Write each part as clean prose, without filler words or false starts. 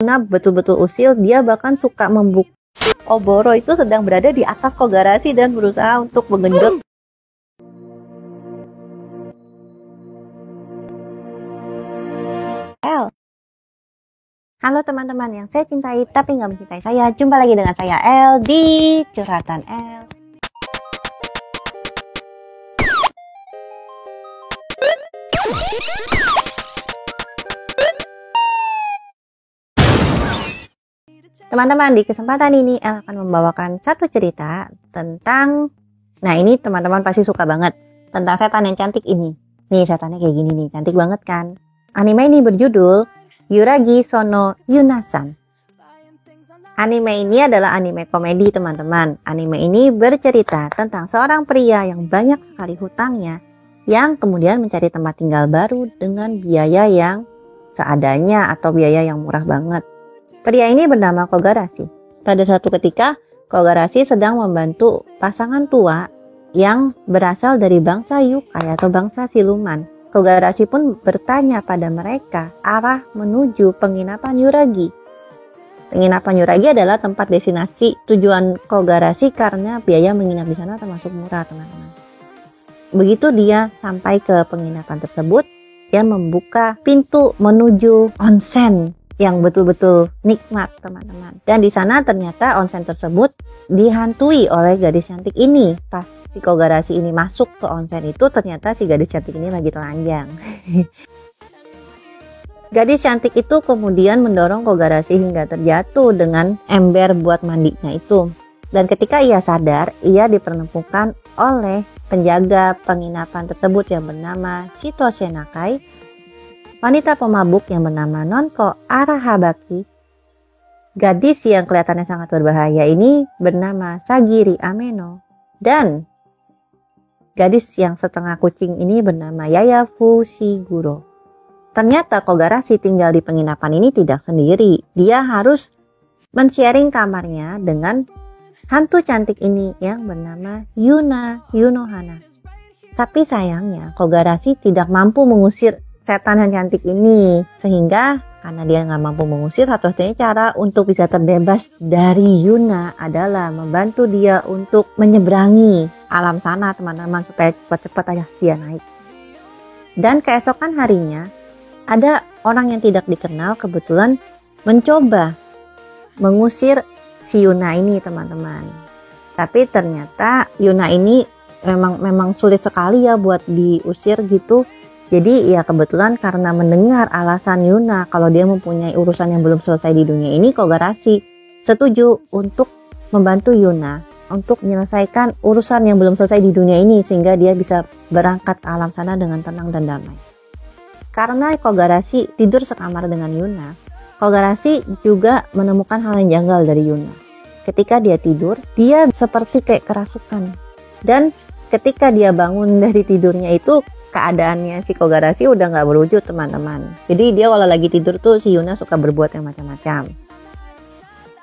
Yuna betul-betul usil, dia bahkan suka membuka. Oboro itu sedang berada di atas Kogarashi dan berusaha untuk menggenjot. Halo teman-teman yang saya cintai tapi nggak mencintai saya. Jumpa lagi dengan saya El di Curhatan El. Teman-teman, di kesempatan ini El akan membawakan satu cerita tentang, nah ini teman-teman pasti suka banget, tentang setan yang cantik ini. Nih setannya kayak gini nih, cantik banget kan. Anime ini berjudul Yuragi Sono Yuna-san. Anime ini adalah anime komedi teman-teman. Anime ini bercerita tentang seorang pria yang banyak sekali hutangnya, yang kemudian mencari tempat tinggal baru dengan biaya yang seadanya atau biaya yang murah banget. Pria ini bernama Kogarashi. Pada suatu ketika, Kogarashi sedang membantu pasangan tua yang berasal dari bangsa Yukai atau bangsa siluman. Kogarashi pun bertanya pada mereka arah menuju penginapan Yuragi. Penginapan Yuragi adalah tempat destinasi tujuan Kogarashi karena biaya menginap di sana termasuk murah, teman-teman. Begitu dia sampai ke penginapan tersebut, dia membuka pintu menuju onsen yang betul-betul nikmat, teman-teman. Dan di sana ternyata onsen tersebut dihantui oleh gadis cantik ini. Pas si Kogarashi ini masuk ke onsen itu, ternyata si gadis cantik ini lagi telanjang. Gadis cantik itu kemudian mendorong Kogarashi hingga terjatuh dengan ember buat mandinya itu. Dan ketika ia sadar, ia dipertemukan oleh penjaga penginapan tersebut yang bernama Shitose Nakai, wanita pemabuk yang bernama Nonko Arahabaki. Gadis yang kelihatannya sangat berbahaya ini bernama Sagiri Ameno. Dan gadis yang setengah kucing ini bernama Yaya Fushiguro. Ternyata Kogarashi tinggal di penginapan ini tidak sendiri. Dia harus men-sharing kamarnya dengan hantu cantik ini yang bernama Yuna Yunohana. Tapi sayangnya Kogarashi tidak mampu mengusir setan yang cantik ini, sehingga karena dia nggak mampu mengusir, satu-satunya cara untuk bisa terbebas dari Yuna adalah membantu dia untuk menyeberangi alam sana, teman-teman, supaya cepat-cepat aja dia naik. Dan keesokan harinya ada orang yang tidak dikenal kebetulan mencoba mengusir si Yuna ini, teman-teman. Tapi ternyata Yuna ini memang sulit sekali ya buat diusir gitu. Jadi ya kebetulan karena mendengar alasan Yuna kalau dia mempunyai urusan yang belum selesai di dunia ini, Kogarashi setuju untuk membantu Yuna untuk menyelesaikan urusan yang belum selesai di dunia ini sehingga dia bisa berangkat ke alam sana dengan tenang dan damai. Karena Kogarashi tidur sekamar dengan Yuna, Kogarashi juga menemukan hal yang janggal dari Yuna. Ketika dia tidur, dia seperti kayak kerasukan. Dan ketika dia bangun dari tidurnya itu, keadaannya si Kogarashi udah nggak berwujud, teman-teman. Jadi dia kalau lagi tidur tuh si Yuna suka berbuat yang macam-macam.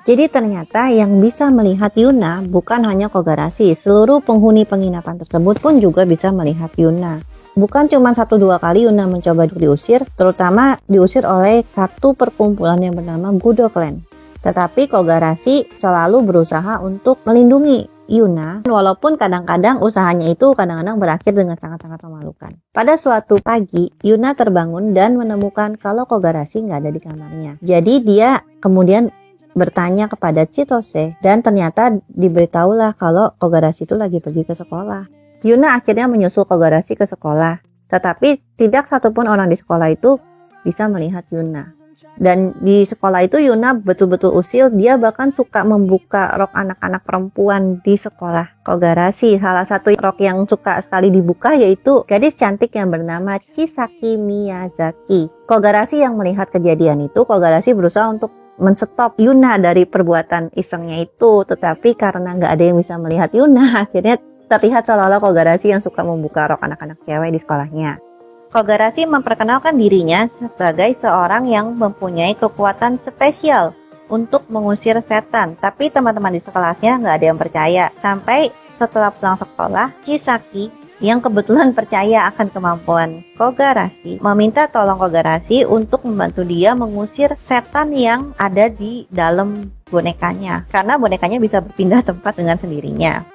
Jadi ternyata yang bisa melihat Yuna bukan hanya Kogarashi. Seluruh penghuni penginapan tersebut pun juga bisa melihat Yuna. Bukan cuma 1-2 kali Yuna mencoba diusir, terutama diusir oleh satu perkumpulan yang bernama Gudo Clan. Tetapi Kogarashi selalu berusaha untuk melindungi Yuna, walaupun kadang-kadang usahanya itu kadang-kadang berakhir dengan sangat-sangat memalukan. Pada suatu pagi, Yuna terbangun dan menemukan kalau Kogarashi nggak ada di kamarnya. Jadi dia kemudian bertanya kepada Chitose dan ternyata diberitahulah kalau Kogarashi itu lagi pergi ke sekolah. Yuna akhirnya menyusul Kogarashi ke sekolah, tetapi tidak satupun orang di sekolah itu bisa melihat Yuna. Dan di sekolah itu Yuna betul-betul usil, dia bahkan suka membuka rok anak-anak perempuan di sekolah Kogarashi. Salah satu rok yang suka sekali dibuka yaitu gadis cantik yang bernama Chisaki Miyazaki. Kogarashi yang melihat kejadian itu, Kogarashi berusaha untuk men-stop Yuna dari perbuatan isengnya itu. Tetapi karena nggak ada yang bisa melihat Yuna, akhirnya terlihat seolah-olah Kogarashi yang suka membuka rok anak-anak cewek di sekolahnya. Kogarashi memperkenalkan dirinya sebagai seorang yang mempunyai kekuatan spesial untuk mengusir setan. Tapi teman-teman di sekolahnya nggak ada yang percaya. Sampai setelah pulang sekolah, Chisaki yang kebetulan percaya akan kemampuan Kogarashi meminta tolong Kogarashi untuk membantu dia mengusir setan yang ada di dalam bonekanya, karena bonekanya bisa berpindah tempat dengan sendirinya.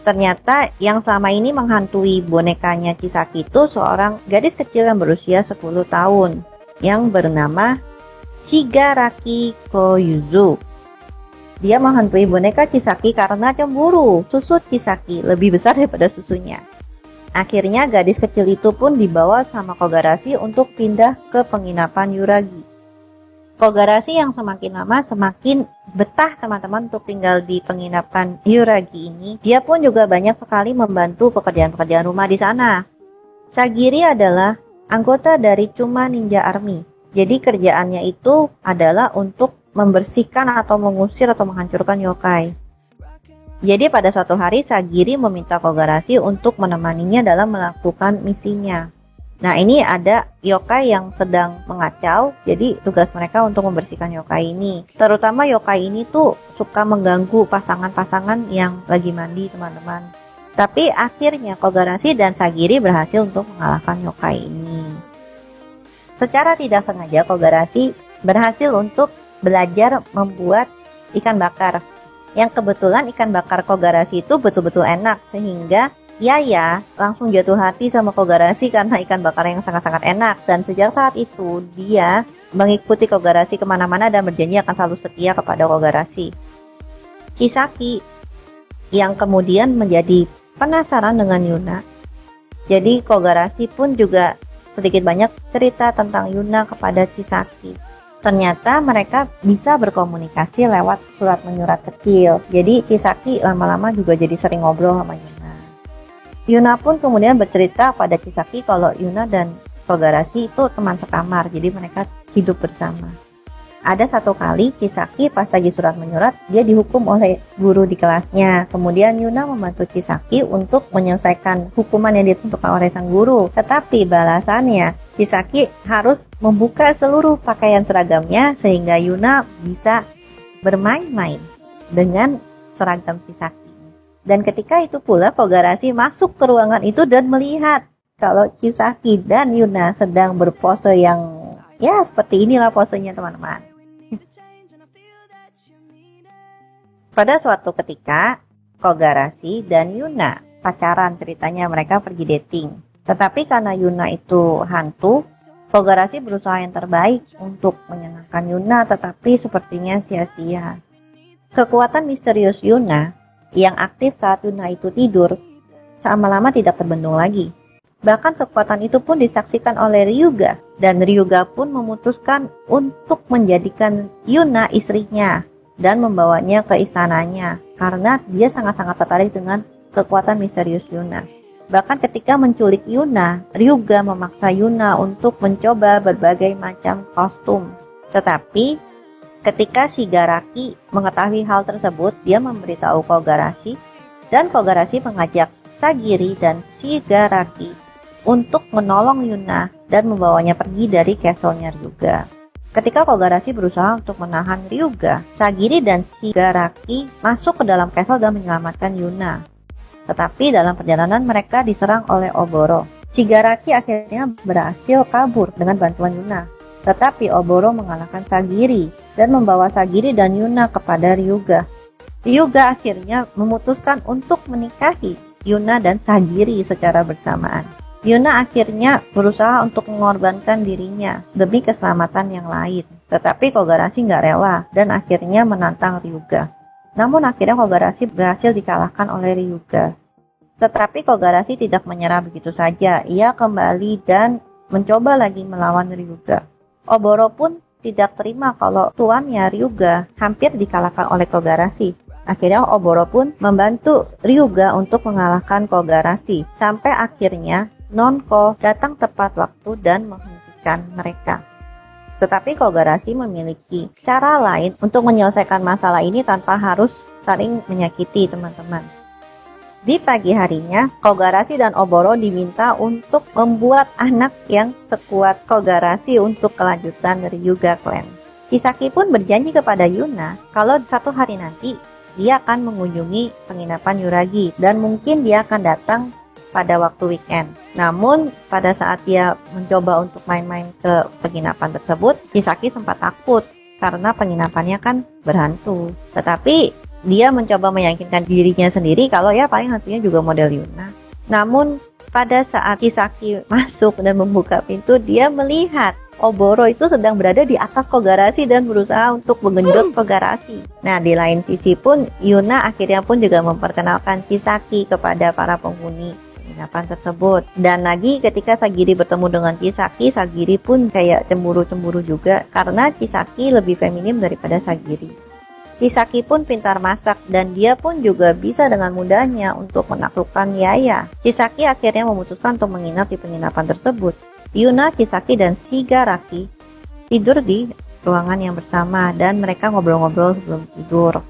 Ternyata yang selama ini menghantui bonekanya Chisaki itu seorang gadis kecil yang berusia 10 tahun yang bernama Shigaraki Koyuzu. Dia menghantui boneka Chisaki karena cemburu susu Chisaki lebih besar daripada susunya. Akhirnya gadis kecil itu pun dibawa sama Kogarashi untuk pindah ke penginapan Yuragi. Kogarashi yang semakin lama semakin betah teman-teman untuk tinggal di penginapan Yuragi ini. Dia pun juga banyak sekali membantu pekerjaan-pekerjaan rumah di sana. Sagiri adalah anggota dari Chuma Ninja Army. Jadi kerjaannya itu adalah untuk membersihkan atau mengusir atau menghancurkan yokai. Jadi pada suatu hari Sagiri meminta Kogarashi untuk menemaninya dalam melakukan misinya. Nah, ini ada yokai yang sedang mengacau, jadi tugas mereka untuk membersihkan yokai ini. Terutama yokai ini tuh suka mengganggu pasangan-pasangan yang lagi mandi, teman-teman. Tapi akhirnya Kogarashi dan Sagiri berhasil untuk mengalahkan yokai ini. Secara tidak sengaja Kogarashi berhasil untuk belajar membuat ikan bakar. Yang kebetulan ikan bakar Kogarashi itu betul-betul enak, sehingga Yaya langsung jatuh hati sama Kogarashi karena ikan bakar yang sangat-sangat enak. Dan sejak saat itu dia mengikuti Kogarashi kemana-mana dan berjanji akan selalu setia kepada Kogarashi. Chisaki yang kemudian menjadi penasaran dengan Yuna. Jadi Kogarashi pun juga sedikit banyak cerita tentang Yuna kepada Chisaki. Ternyata mereka bisa berkomunikasi lewat surat menyurat kecil. Jadi Chisaki lama-lama juga jadi sering ngobrol sama Yuna. Yuna pun kemudian bercerita pada Chisaki kalau Yuna dan Kogarashi itu teman sekamar, jadi mereka hidup bersama. Ada satu kali Chisaki pas lagi surat menyurat, dia dihukum oleh guru di kelasnya. Kemudian Yuna membantu Chisaki untuk menyelesaikan hukuman yang ditentukan oleh sang guru. Tetapi balasannya, Chisaki harus membuka seluruh pakaian seragamnya sehingga Yuna bisa bermain-main dengan seragam Chisaki. Dan ketika itu pula Kogarashi masuk ke ruangan itu dan melihat kalau Chisaki dan Yuna sedang berpose yang ya seperti inilah posenya, teman-teman. Pada suatu ketika Kogarashi dan Yuna pacaran, ceritanya mereka pergi dating. Tetapi karena Yuna itu hantu, Kogarashi berusaha yang terbaik untuk menyenangkan Yuna, tetapi sepertinya sia-sia. Kekuatan misterius Yuna yang aktif saat Yuna itu tidur, lama-lama tidak terbendung lagi. Bahkan kekuatan itu pun disaksikan oleh Ryuga, dan Ryuga pun memutuskan untuk menjadikan Yuna istrinya dan membawanya ke istananya karena dia sangat-sangat tertarik dengan kekuatan misterius Yuna. Bahkan ketika menculik Yuna, Ryuga memaksa Yuna untuk mencoba berbagai macam kostum. Tetapi ketika Shigaraki mengetahui hal tersebut, dia memberitahu Kogarashi, dan Kogarashi mengajak Sagiri dan Shigaraki untuk menolong Yuna dan membawanya pergi dari castle-nya Ryuga. Ketika Kogarashi berusaha untuk menahan Ryuga, Sagiri dan Shigaraki masuk ke dalam castle dan menyelamatkan Yuna. Tetapi dalam perjalanan mereka diserang oleh Oboro. Shigaraki akhirnya berhasil kabur dengan bantuan Yuna. Tetapi Oboro mengalahkan Sagiri dan membawa Sagiri dan Yuna kepada Ryuga. Ryuga akhirnya memutuskan untuk menikahi Yuna dan Sagiri secara bersamaan. Yuna akhirnya berusaha untuk mengorbankan dirinya demi keselamatan yang lain. Tetapi Kogarashi nggak rela dan akhirnya menantang Ryuga. Namun akhirnya Kogarashi berhasil dikalahkan oleh Ryuga. Tetapi Kogarashi tidak menyerah begitu saja. Ia kembali dan mencoba lagi melawan Ryuga. Oboro pun tidak terima kalau tuannya Ryuga hampir dikalahkan oleh Kogarashi. Akhirnya Oboro pun membantu Ryuga untuk mengalahkan Kogarashi. Sampai akhirnya Nonko datang tepat waktu dan menghentikan mereka. Tetapi Kogarashi memiliki cara lain untuk menyelesaikan masalah ini tanpa harus saling menyakiti, teman-teman. Di pagi harinya, Kogarashi dan Oboro diminta untuk membuat anak yang sekuat Kogarashi untuk kelanjutan Ryuga Clan. Chisaki pun berjanji kepada Yuna kalau satu hari nanti dia akan mengunjungi penginapan Yuragi dan mungkin dia akan datang pada waktu weekend. Namun pada saat dia mencoba untuk main-main ke penginapan tersebut, Chisaki sempat takut karena penginapannya kan berhantu. Tetapi dia mencoba meyakinkan dirinya sendiri kalau ya paling hantunya juga model Yuna. Namun pada saat Chisaki masuk dan membuka pintu, dia melihat Oboro itu sedang berada di atas Kogarashi dan berusaha untuk menggenjot Kogarashi. Nah, di lain sisi pun Yuna akhirnya pun juga memperkenalkan Chisaki kepada para penghuni penginapan tersebut. Dan lagi ketika Sagiri bertemu dengan Chisaki, Sagiri pun kayak cemburu-cemburu juga karena Chisaki lebih feminim daripada Sagiri. Chisaki pun pintar masak dan dia pun juga bisa dengan mudahnya untuk menaklukkan Yaya. Chisaki akhirnya memutuskan untuk menginap di penginapan tersebut. Yuna, Chisaki, dan Shigaraki tidur di ruangan yang bersama dan mereka ngobrol-ngobrol sebelum tidur.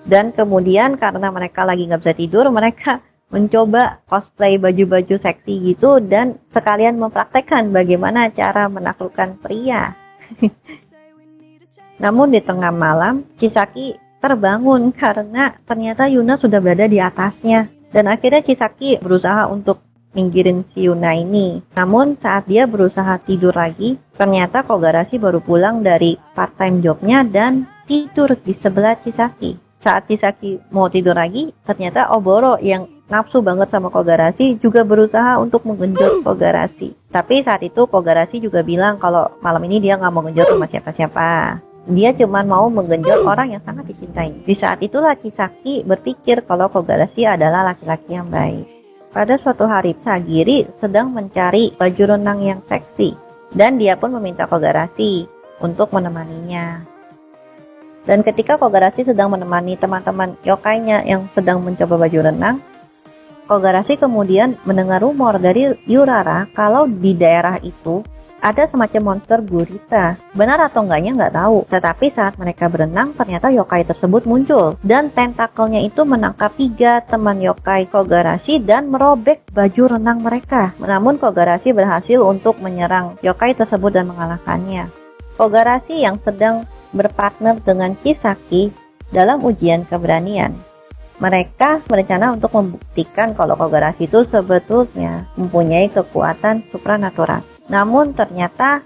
Dan kemudian karena mereka lagi nggak bisa tidur, mereka mencoba cosplay baju-baju seksi gitu dan sekalian mempraktekkan bagaimana cara menaklukkan pria. Namun di tengah malam, Chisaki terbangun karena ternyata Yuna sudah berada di atasnya. Dan akhirnya Chisaki berusaha untuk minggirin si Yuna ini. Namun saat dia berusaha tidur lagi, ternyata Kogarashi baru pulang dari part-time jobnya dan tidur di sebelah Chisaki. Saat Chisaki mau tidur lagi, ternyata Oboro yang nafsu banget sama Kogarashi juga berusaha untuk menggenjot Kogarashi. Tapi saat itu Kogarashi juga bilang kalau malam ini dia nggak mau genjot sama siapa-siapa. Dia cuma mau menggenjot orang yang sangat dicintai. Di saat itulah Chisaki berpikir kalau Kogarashi adalah laki-laki yang baik. Pada suatu hari, Sagiri sedang mencari baju renang yang seksi. Dan dia pun meminta Kogarashi untuk menemaninya. Dan ketika Kogarashi sedang menemani teman-teman yokainya yang sedang mencoba baju renang, Kogarashi kemudian mendengar rumor dari Yurara kalau di daerah itu ada semacam monster gurita. Benar atau enggaknya nggak tahu. Tetapi saat mereka berenang, ternyata yokai tersebut muncul. Dan tentakelnya itu menangkap 3 teman yokai Kogarashi dan merobek baju renang mereka. Namun Kogarashi berhasil untuk menyerang yokai tersebut dan mengalahkannya. Kogarashi yang sedang berpartner dengan Chisaki dalam ujian keberanian. Mereka berencana untuk membuktikan kalau Kogarashi itu sebetulnya mempunyai kekuatan supranatural. Namun ternyata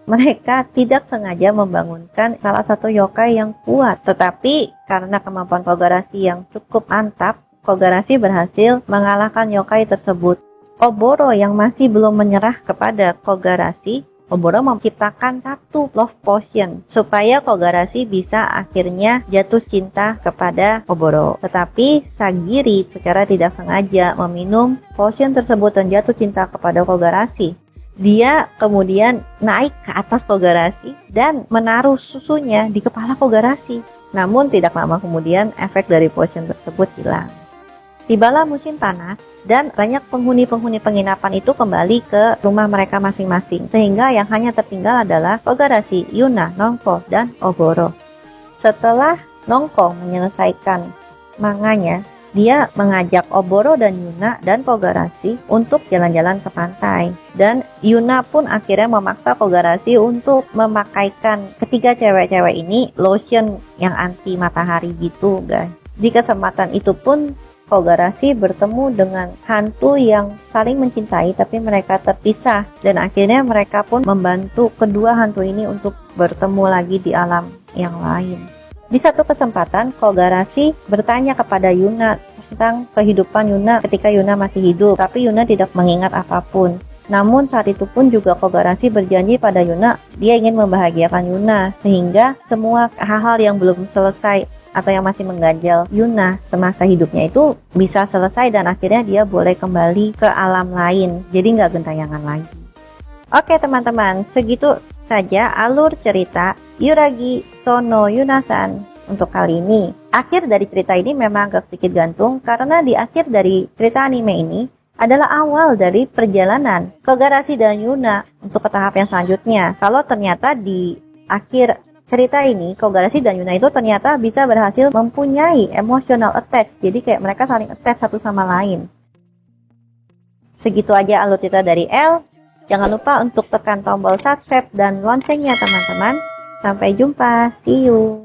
mereka tidak sengaja membangunkan salah satu yokai yang kuat. Tetapi karena kemampuan Kogarashi yang cukup mantap, Kogarashi berhasil mengalahkan yokai tersebut. Oboro yang masih belum menyerah kepada Kogarashi, Oboro menciptakan 1 love potion supaya Kogarashi bisa akhirnya jatuh cinta kepada Oboro. Tetapi Sagiri secara tidak sengaja meminum potion tersebut dan jatuh cinta kepada Kogarashi. Dia kemudian naik ke atas Kogarashi dan menaruh susunya di kepala Kogarashi. Namun tidak lama kemudian efek dari potion tersebut hilang. Tibalah musim panas dan banyak penghuni-penghuni penginapan itu kembali ke rumah mereka masing-masing. Sehingga yang hanya tertinggal adalah Kogarashi, Yuna, Nongko, dan Oboro. Setelah Nongko menyelesaikan manganya, dia mengajak Oboro dan Yuna dan Kogarashi untuk jalan-jalan ke pantai. Dan Yuna pun akhirnya memaksa Kogarashi untuk memakaikan ketiga cewek-cewek ini lotion yang anti matahari gitu guys. Di kesempatan itu pun Kogarashi bertemu dengan hantu yang saling mencintai tapi mereka terpisah. Dan akhirnya mereka pun membantu kedua hantu ini untuk bertemu lagi di alam yang lain. Di satu kesempatan, Kogarashi bertanya kepada Yuna tentang kehidupan Yuna ketika Yuna masih hidup, tapi Yuna tidak mengingat apapun. Namun saat itu pun juga Kogarashi berjanji pada Yuna, dia ingin membahagiakan Yuna, sehingga semua hal-hal yang belum selesai atau yang masih mengganjal Yuna semasa hidupnya itu bisa selesai dan akhirnya dia boleh kembali ke alam lain, jadi nggak gentayangan lagi. Oke teman-teman, segitu saja alur cerita Yuragi Sono Yunasan untuk kali ini. Akhir dari cerita ini memang agak sedikit gantung karena di akhir dari cerita anime ini adalah awal dari perjalanan Kogarashi dan Yuna untuk ke tahap yang selanjutnya. Kalau ternyata di akhir cerita ini Kogarashi dan Yuna itu ternyata bisa berhasil mempunyai emotional attach. Jadi kayak mereka saling attach satu sama lain. Segitu aja alur cerita dari L. Jangan lupa untuk tekan tombol subscribe dan loncengnya teman-teman. Sampai jumpa, see you.